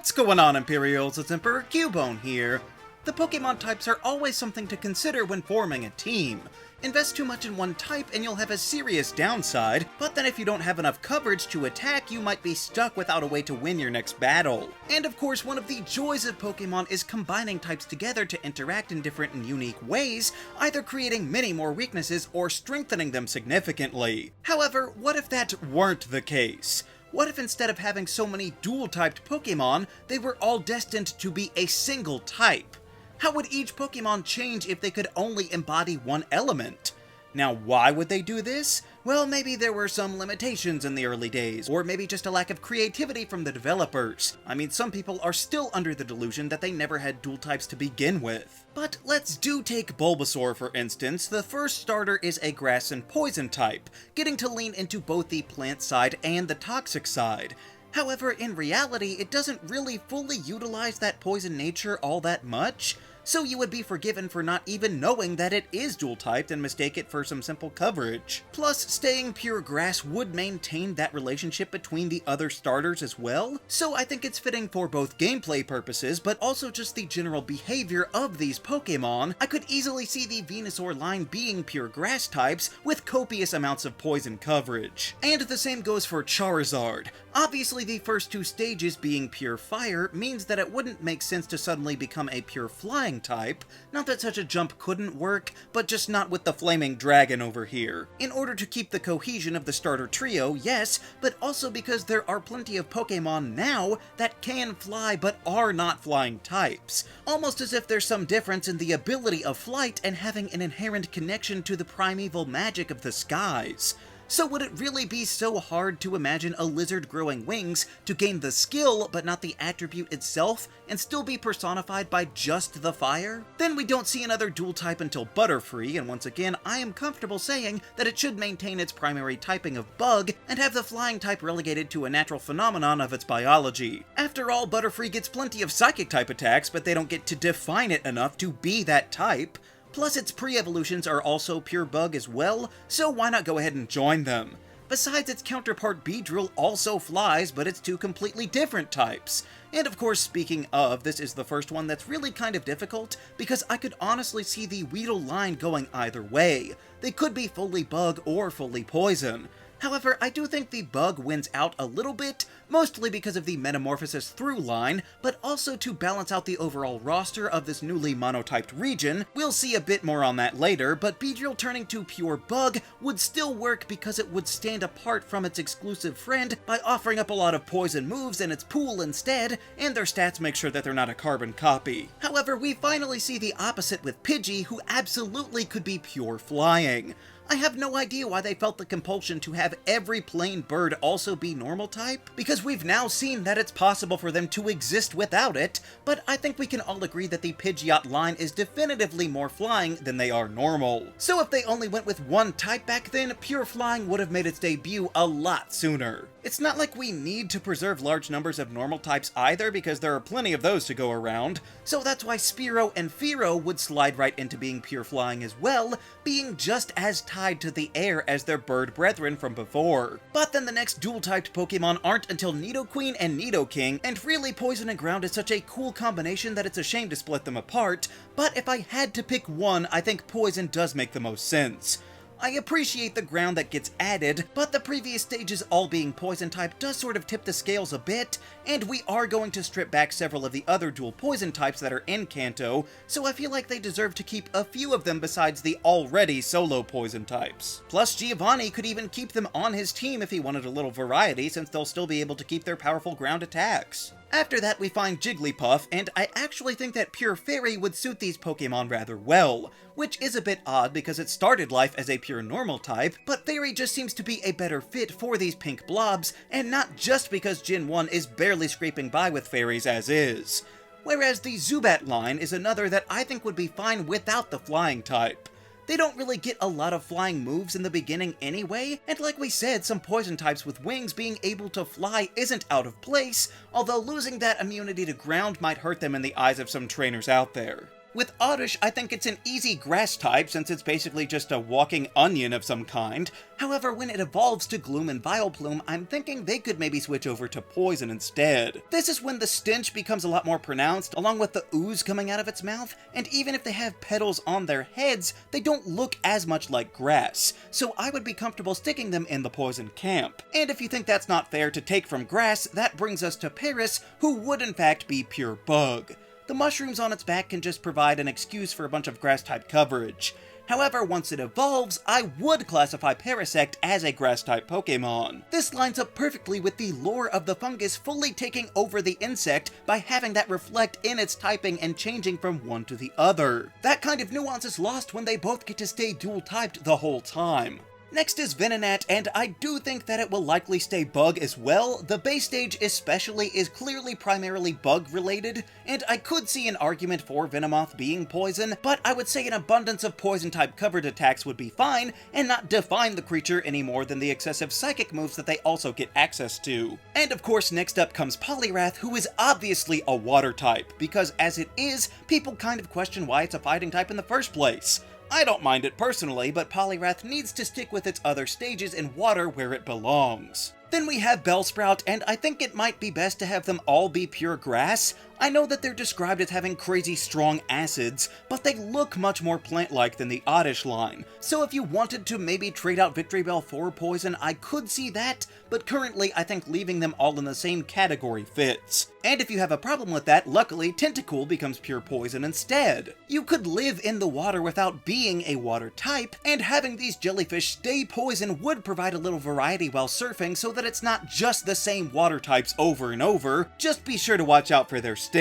What's going on, Imperials? It's Emperor Cubone here. The Pokemon types are always something to consider when forming a team. Invest too much in one type and you'll have a serious downside, but then if you don't have enough coverage to attack, you might be stuck without a way to win your next battle. And of course, one of the joys of Pokemon is combining types together to interact in different and unique ways, either creating many more weaknesses or strengthening them significantly. However, what if that weren't the case? What if instead of having so many dual-typed Pokemon, they were all destined to be a single type? How would each Pokemon change if they could only embody one element? Now, why would they do this? Well, maybe there were some limitations in the early days, or maybe just a lack of creativity from the developers. I mean, some people are still under the delusion that they never had dual types to begin with. But let's take Bulbasaur for instance. The first starter is a grass and poison type, getting to lean into both the plant side and the toxic side. However, in reality, it doesn't really fully utilize that poison nature all that much, so you would be forgiven for not even knowing that it is dual-typed and mistake it for some simple coverage. Plus, staying pure grass would maintain that relationship between the other starters as well, so I think it's fitting for both gameplay purposes, but also just the general behavior of these Pokemon. I could easily see the Venusaur line being pure grass types, with copious amounts of poison coverage. And the same goes for Charizard. Obviously, the first two stages being pure fire means that it wouldn't make sense to suddenly become a pure flying type. Not that such a jump couldn't work, but just not with the flaming dragon over here. In order to keep the cohesion of the starter trio, yes, but also because there are plenty of Pokemon now that can fly but are not flying types. Almost as if there's some difference in the ability of flight and having an inherent connection to the primeval magic of the skies. So would it really be so hard to imagine a lizard growing wings to gain the skill but not the attribute itself and still be personified by just the fire? Then we don't see another dual type until Butterfree, and once again I am comfortable saying that it should maintain its primary typing of bug and have the flying type relegated to a natural phenomenon of its biology. After all, Butterfree gets plenty of psychic type attacks, but they don't get to define it enough to be that type. Plus, its pre-evolutions are also pure bug as well, so why not go ahead and join them? Besides, its counterpart Beedrill also flies, but it's two completely different types. And of course, speaking of, this is the first one that's really kind of difficult, because I could honestly see the Weedle line going either way. They could be fully bug or fully poison. However, I do think the bug wins out a little bit, mostly because of the Metamorphosis through line, but also to balance out the overall roster of this newly monotyped region. We'll see a bit more on that later, but Beedrill turning to pure bug would still work because it would stand apart from its exclusive friend by offering up a lot of poison moves in its pool instead, and their stats make sure that they're not a carbon copy. However, we finally see the opposite with Pidgey, who absolutely could be pure flying. I have no idea why they felt the compulsion to have every plain bird also be normal type, because we've now seen that it's possible for them to exist without it, but I think we can all agree that the Pidgeot line is definitively more flying than they are normal. So if they only went with one type back then, pure flying would have made its debut a lot sooner. It's not like we need to preserve large numbers of normal types either, because there are plenty of those to go around, so that's why Spearow and Fearow would slide right into being pure flying as well, being just as tied to the air as their bird brethren from before. But then the next dual-typed Pokemon aren't until Nidoqueen and Nidoking, and really Poison and Ground is such a cool combination that it's a shame to split them apart, but if I had to pick one, I think Poison does make the most sense. I appreciate the ground that gets added, but the previous stages all being poison type does sort of tip the scales a bit, and we are going to strip back several of the other dual poison types that are in Kanto, so I feel like they deserve to keep a few of them besides the already solo poison types. Plus, Giovanni could even keep them on his team if he wanted a little variety, since they'll still be able to keep their powerful ground attacks. After that, we find Jigglypuff, and I actually think that Pure Fairy would suit these Pokemon rather well, which is a bit odd because it started life as a pure normal type, but Fairy just seems to be a better fit for these pink blobs, and not just because Gen 1 is barely scraping by with fairies as is. Whereas the Zubat line is another that I think would be fine without the flying type. They don't really get a lot of flying moves in the beginning anyway, and like we said, some poison types with wings being able to fly isn't out of place, although losing that immunity to ground might hurt them in the eyes of some trainers out there. With Oddish, I think it's an easy grass type since it's basically just a walking onion of some kind. However, when it evolves to Gloom and Vileplume, I'm thinking they could maybe switch over to Poison instead. This is when the stench becomes a lot more pronounced, along with the ooze coming out of its mouth, and even if they have petals on their heads, they don't look as much like grass, so I would be comfortable sticking them in the Poison camp. And if you think that's not fair to take from grass, that brings us to Paris, who would in fact be pure bug. The mushrooms on its back can just provide an excuse for a bunch of grass-type coverage. However, once it evolves, I would classify Parasect as a grass-type Pokémon. This lines up perfectly with the lore of the fungus fully taking over the insect by having that reflect in its typing and changing from one to the other. That kind of nuance is lost when they both get to stay dual-typed the whole time. Next is Venonat, and I do think that it will likely stay bug as well. The base stage especially is clearly primarily bug related, and I could see an argument for Venomoth being poison, but I would say an abundance of poison type covered attacks would be fine, and not define the creature any more than the excessive psychic moves that they also get access to. And of course next up comes Poliwrath, who is obviously a water type, because as it is, people kind of question why it's a fighting type in the first place. I don't mind it personally, but Poliwrath needs to stick with its other stages in water where it belongs. Then we have Bellsprout, and I think it might be best to have them all be pure grass. I know that they're described as having crazy strong acids, but they look much more plant-like than the Oddish line. So if you wanted to maybe trade out Victreebel for poison, I could see that, but currently I think leaving them all in the same category fits. And if you have a problem with that, luckily Tentacool becomes pure poison instead. You could live in the water without being a water type, and having these jellyfish stay poison would provide a little variety while surfing so that it's not just the same water types over and over. Just be sure to watch out for their sting.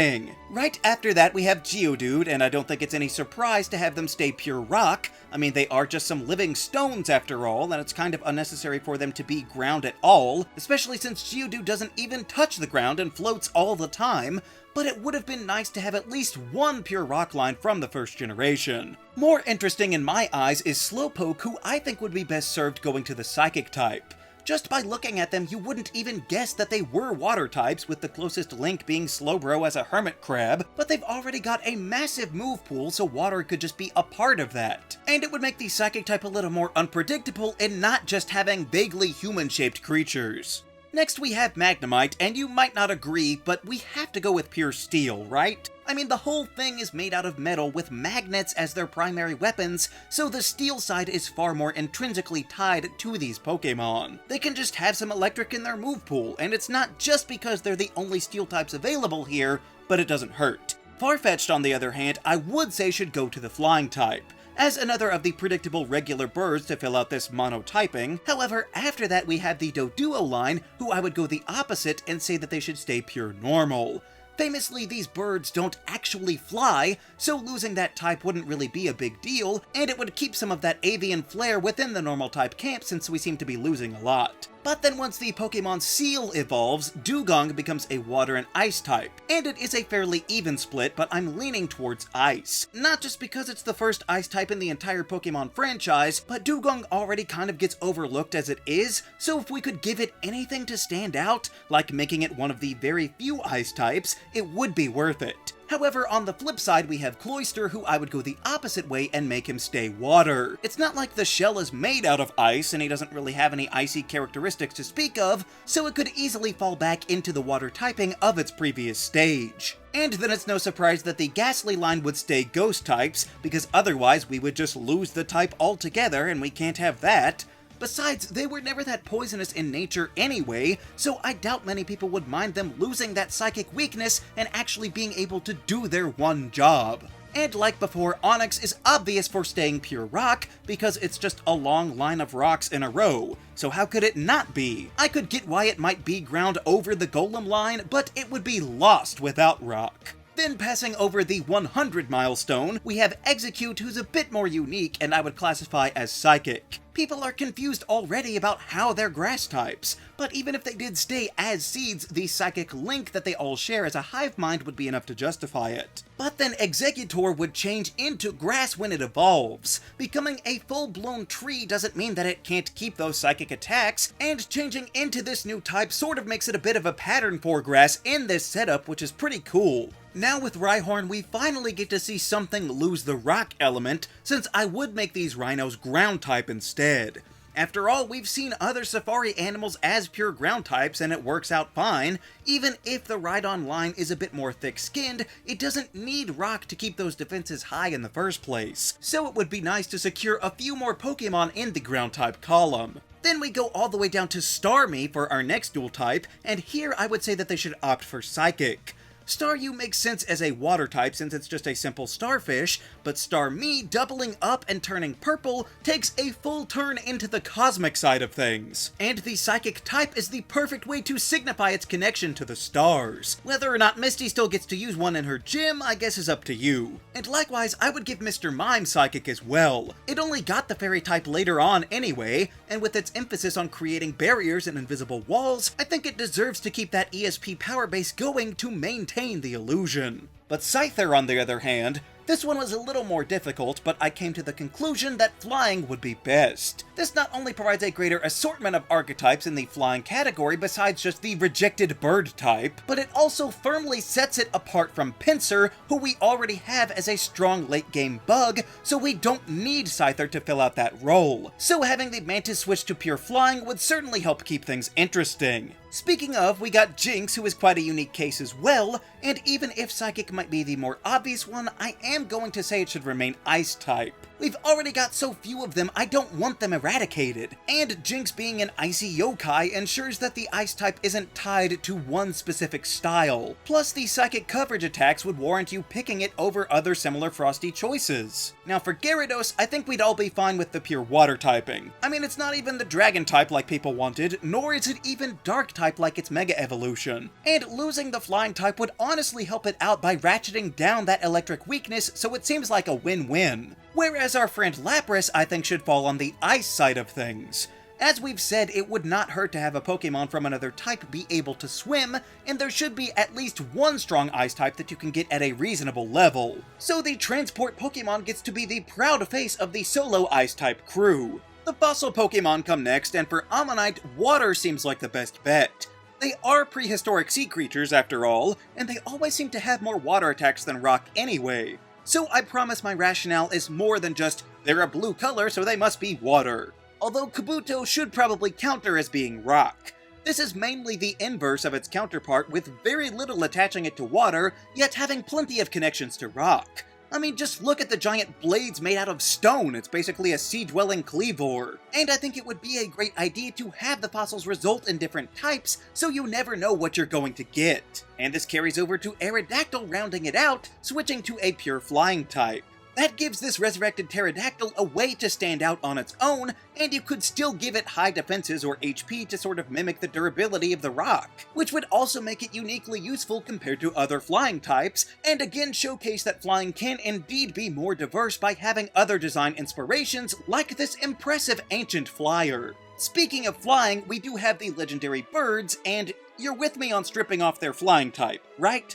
Right after that we have Geodude, and I don't think it's any surprise to have them stay pure rock. I mean, they are just some living stones after all, and it's kind of unnecessary for them to be ground at all, especially since Geodude doesn't even touch the ground and floats all the time, but it would have been nice to have at least one pure rock line from the first generation. More interesting in my eyes is Slowpoke, who I think would be best served going to the psychic type. Just by looking at them, you wouldn't even guess that they were water types, with the closest link being Slowbro as a hermit crab, but they've already got a massive move pool, so water could just be a part of that. And it would make the psychic type a little more unpredictable and not just having vaguely human-shaped creatures. Next we have Magnemite, and you might not agree, but we have to go with pure steel, right? I mean, the whole thing is made out of metal with magnets as their primary weapons, so the steel side is far more intrinsically tied to these Pokémon. They can just have some electric in their move pool, and it's not just because they're the only steel types available here, but it doesn't hurt. Farfetch'd, on the other hand, I would say should go to the flying type, as another of the predictable regular birds to fill out this monotyping. However, after that we have the Doduo line, who I would go the opposite and say that they should stay pure normal. Famously, these birds don't actually fly, so losing that type wouldn't really be a big deal, and it would keep some of that avian flair within the normal type camp since we seem to be losing a lot. But then once the Pokemon Seal evolves, Dugong becomes a water and ice type, and it is a fairly even split, but I'm leaning towards ice. Not just because it's the first ice type in the entire Pokemon franchise, but Dugong already kind of gets overlooked as it is, so if we could give it anything to stand out, like making it one of the very few ice types, it would be worth it. However, on the flip side, we have Cloyster, who I would go the opposite way and make him stay water. It's not like the shell is made out of ice, and he doesn't really have any icy characteristics to speak of, so it could easily fall back into the water typing of its previous stage. And then it's no surprise that the Ghastly line would stay ghost types, because otherwise we would just lose the type altogether, and we can't have that. Besides, they were never that poisonous in nature anyway, so I doubt many people would mind them losing that psychic weakness and actually being able to do their one job. And like before, Onix is obvious for staying pure rock, because it's just a long line of rocks in a row, so how could it not be? I could get why it might be ground over the Golem line, but it would be lost without rock. Then passing over the 100 milestone, we have Execute, who's a bit more unique and I would classify as psychic. People are confused already about how they're grass types, but even if they did stay as seeds, the psychic link that they all share as a hive mind would be enough to justify it. But then Executor would change into grass when it evolves. Becoming a full-blown tree doesn't mean that it can't keep those psychic attacks, and changing into this new type sort of makes it a bit of a pattern for grass in this setup, which is pretty cool. Now with Rhyhorn, we finally get to see something lose the rock element, since I would make these rhinos ground type instead. After all, we've seen other safari animals as pure ground types and it works out fine. Even if the Rhydon line is a bit more thick-skinned, it doesn't need rock to keep those defenses high in the first place. So it would be nice to secure a few more Pokemon in the ground type column. Then we go all the way down to Starmie for our next dual type, and here I would say that they should opt for Psychic. Staryu makes sense as a water type since it's just a simple starfish, but Starmie doubling up and turning purple takes a full turn into the cosmic side of things. And the psychic type is the perfect way to signify its connection to the stars. Whether or not Misty still gets to use one in her gym, I guess is up to you. And likewise, I would give Mr. Mime psychic as well. It only got the fairy type later on anyway, and with its emphasis on creating barriers and invisible walls, I think it deserves to keep that ESP power base going to maintain the illusion. But Scyther, on the other hand, this one was a little more difficult, but I came to the conclusion that flying would be best. This not only provides a greater assortment of archetypes in the flying category besides just the rejected bird type, but it also firmly sets it apart from Pinsir, who we already have as a strong late-game bug, so we don't need Scyther to fill out that role. So having the Mantis switch to pure flying would certainly help keep things interesting. Speaking of, we got Jinx, who is quite a unique case as well, and even if Psychic might be the more obvious one, I am going to say it should remain Ice type. We've already got so few of them, I don't want them eradicated. And Jinx being an icy yokai ensures that the Ice type isn't tied to one specific style. Plus, the Psychic coverage attacks would warrant you picking it over other similar frosty choices. Now for Gyarados, I think we'd all be fine with the pure water typing. I mean, it's not even the dragon type like people wanted, nor is it even dark type like its mega evolution. And losing the flying type would honestly help it out by ratcheting down that electric weakness, so it seems like a win-win. Whereas our friend Lapras, I think, should fall on the ice side of things. As we've said, it would not hurt to have a Pokemon from another type be able to swim, and there should be at least one strong ice type that you can get at a reasonable level. So the Transport Pokemon gets to be the proud face of the solo ice type crew. The fossil Pokemon come next, and for Ammonite, water seems like the best bet. They are prehistoric sea creatures after all, and they always seem to have more water attacks than rock anyway. So I promise my rationale is more than just, they're a blue color so they must be water. Although Kabuto should probably counter as being rock. This is mainly the inverse of its counterpart, with very little attaching it to water, yet having plenty of connections to rock. I mean, just look at the giant blades made out of stone, it's basically a sea-dwelling Cleavor. And I think it would be a great idea to have the fossils result in different types, so you never know what you're going to get. And this carries over to Aerodactyl rounding it out, switching to a pure flying type. That gives this resurrected Pterodactyl a way to stand out on its own, and you could still give it high defenses or HP to sort of mimic the durability of the rock, which would also make it uniquely useful compared to other flying types, and again showcase that flying can indeed be more diverse by having other design inspirations like this impressive ancient flyer. Speaking of flying, we do have the legendary birds, and you're with me on stripping off their flying type, right?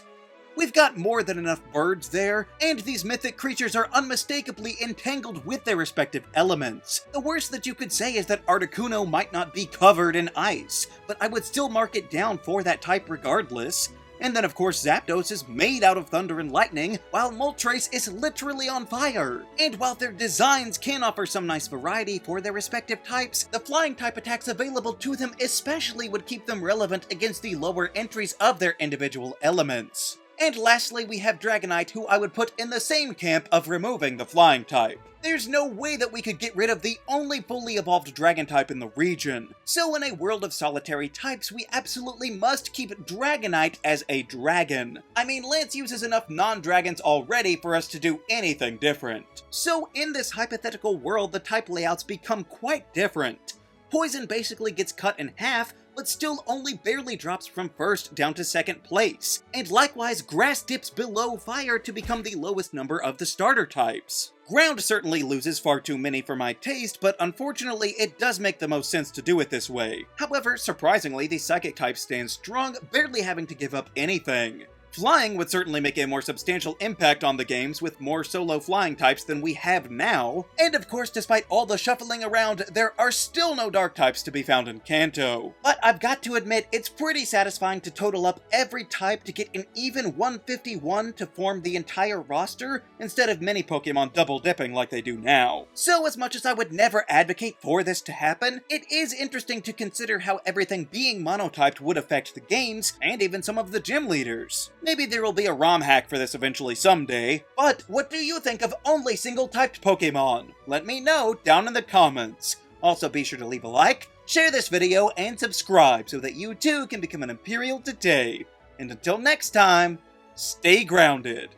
We've got more than enough birds there, and these mythic creatures are unmistakably entangled with their respective elements. The worst that you could say is that Articuno might not be covered in ice, but I would still mark it down for that type regardless. And then of course Zapdos is made out of thunder and lightning, while Moltres is literally on fire. And while their designs can offer some nice variety for their respective types, the flying type attacks available to them especially would keep them relevant against the lower entries of their individual elements. And lastly, we have Dragonite, who I would put in the same camp of removing the flying type. There's no way that we could get rid of the only fully evolved dragon type in the region. So in a world of solitary types, we absolutely must keep Dragonite as a dragon. I mean, Lance uses enough non-dragons already for us to do anything different. So in this hypothetical world, the type layouts become quite different. Poison basically gets cut in half, but still only barely drops from first down to second place. And likewise, grass dips below fire to become the lowest number of the starter types. Ground certainly loses far too many for my taste, but unfortunately it does make the most sense to do it this way. However, surprisingly, the psychic type stands strong, barely having to give up anything. Flying would certainly make a more substantial impact on the games with more solo flying types than we have now, and of course despite all the shuffling around, there are still no dark types to be found in Kanto. But I've got to admit, it's pretty satisfying to total up every type to get an even 151 to form the entire roster, instead of many Pokemon double dipping like they do now. So as much as I would never advocate for this to happen, it is interesting to consider how everything being monotyped would affect the games, and even some of the gym leaders. Maybe there will be a ROM hack for this eventually someday, but what do you think of only single-typed Pokemon? Let me know down in the comments. Also be sure to leave a like, share this video, and subscribe so that you too can become an Imperial today. And until next time, stay grounded.